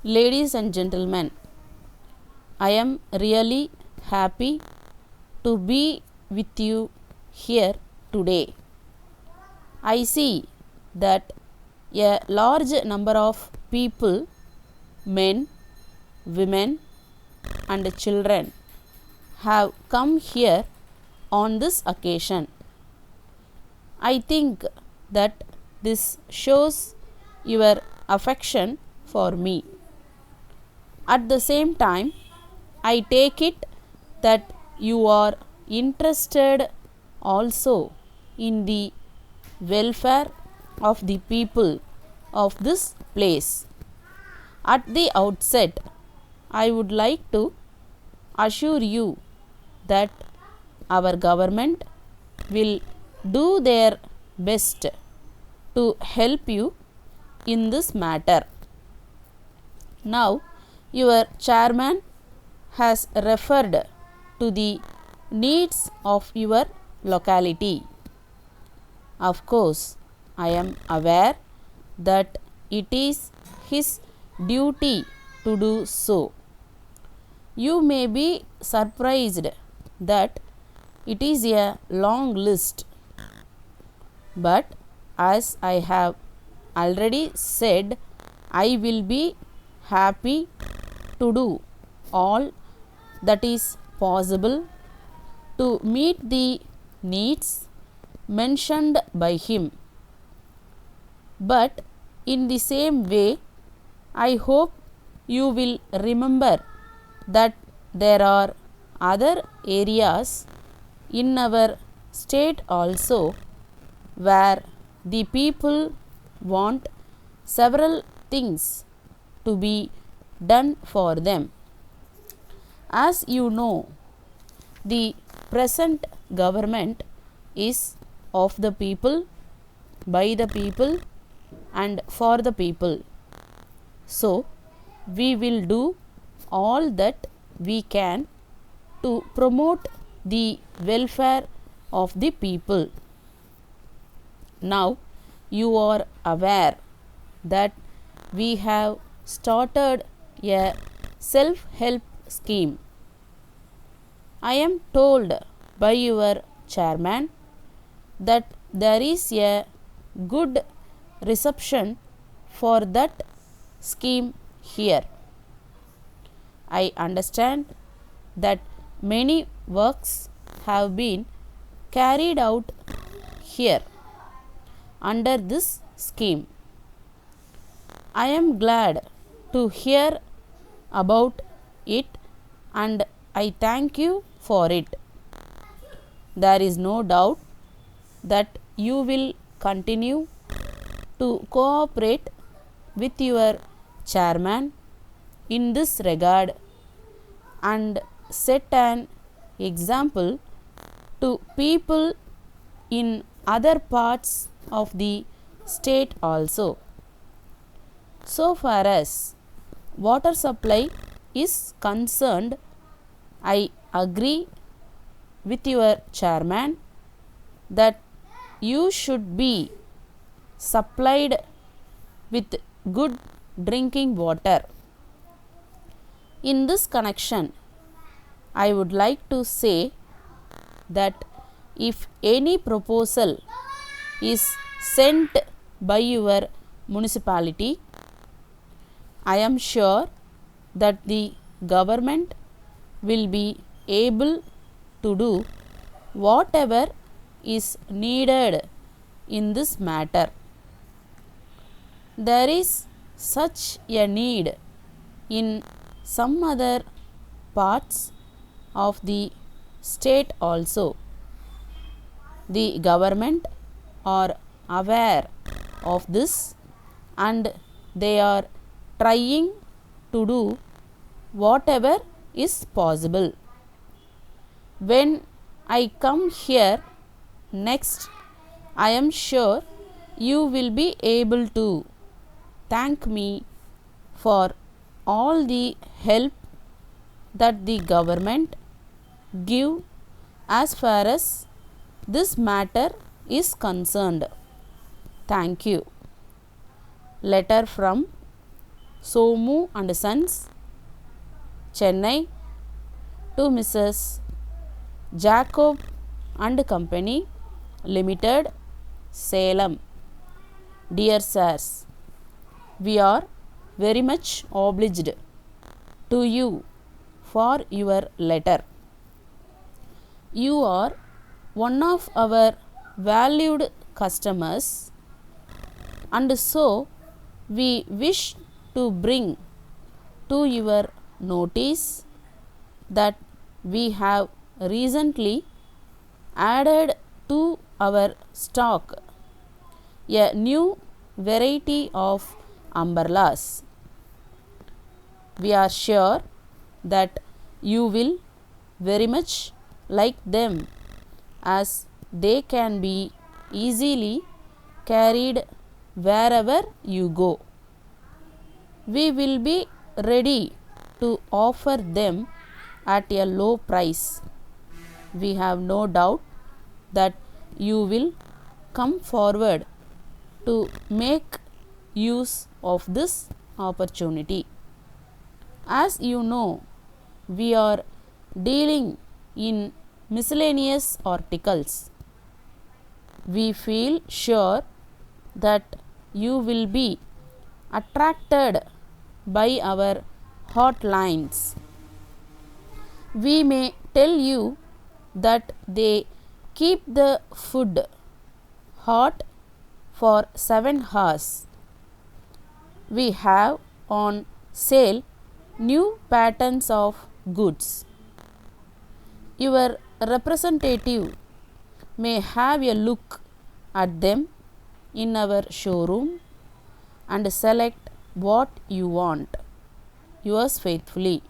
Ladies and gentlemen, I am really happy to be with you here today. I see that a large number of people, men, women, and children, have come here on this occasion. I think that this shows your affection for me. At the same time, I take it that you are interested also in the welfare of the people of this place. At the outset, I would like to assure you that our government will do their best to help you in this matter. Now, your chairman has referred to the needs of your locality. Of course, I am aware that it is his duty to do so. You may be surprised that it is a long list, but as I have already said, I will be happy to do all that is possible to meet the needs mentioned by him. But in the same way, I hope you will remember that there are other areas in our state also where the people want several things to be done for them. As you know, the present government is of the people, by the people, and for the people. So, we will do all that we can to promote the welfare of the people. Now, you are aware that we have started a self-help scheme. I am told by your chairman that there is a good reception for that scheme here. I understand that many works have been carried out here under this scheme. I am glad to hear about it and I thank you for it. There is no doubt that you will continue to cooperate with your chairman in this regard and set an example to people in other parts of the state also. So far as water supply is concerned, I agree with your chairman that you should be supplied with good drinking water. In this connection, I would like to say that if any proposal is sent by your municipality, I am sure that the government will be able to do whatever is needed in this matter. There is such a need in some other parts of the state also. The government are aware of this and they are trying to do whatever is possible. When I come here next, I am sure you will be able to thank me for all the help that the government give as far as this matter is concerned. Thank you. Letter from Somu and Sons, Chennai, to Mrs. Jacob and Company Limited, Salem. Dear sirs, we are very much obliged to you for your letter. You are one of our valued customers, and so we wish to bring to your notice that we have recently added to our stock a new variety of umbrellas. We are sure that you will very much like them, as they can be easily carried wherever you go. We will be ready to offer them at a low price. We have no doubt that you will come forward to make use of this opportunity. As you know, we are dealing in miscellaneous articles. We feel sure that you will be attracted by our hot lines. We may tell you that they keep the food hot for 7 hours. We have on sale new patterns of goods. Your representative may have a look at them in our showroom and select what you want. Yours faithfully,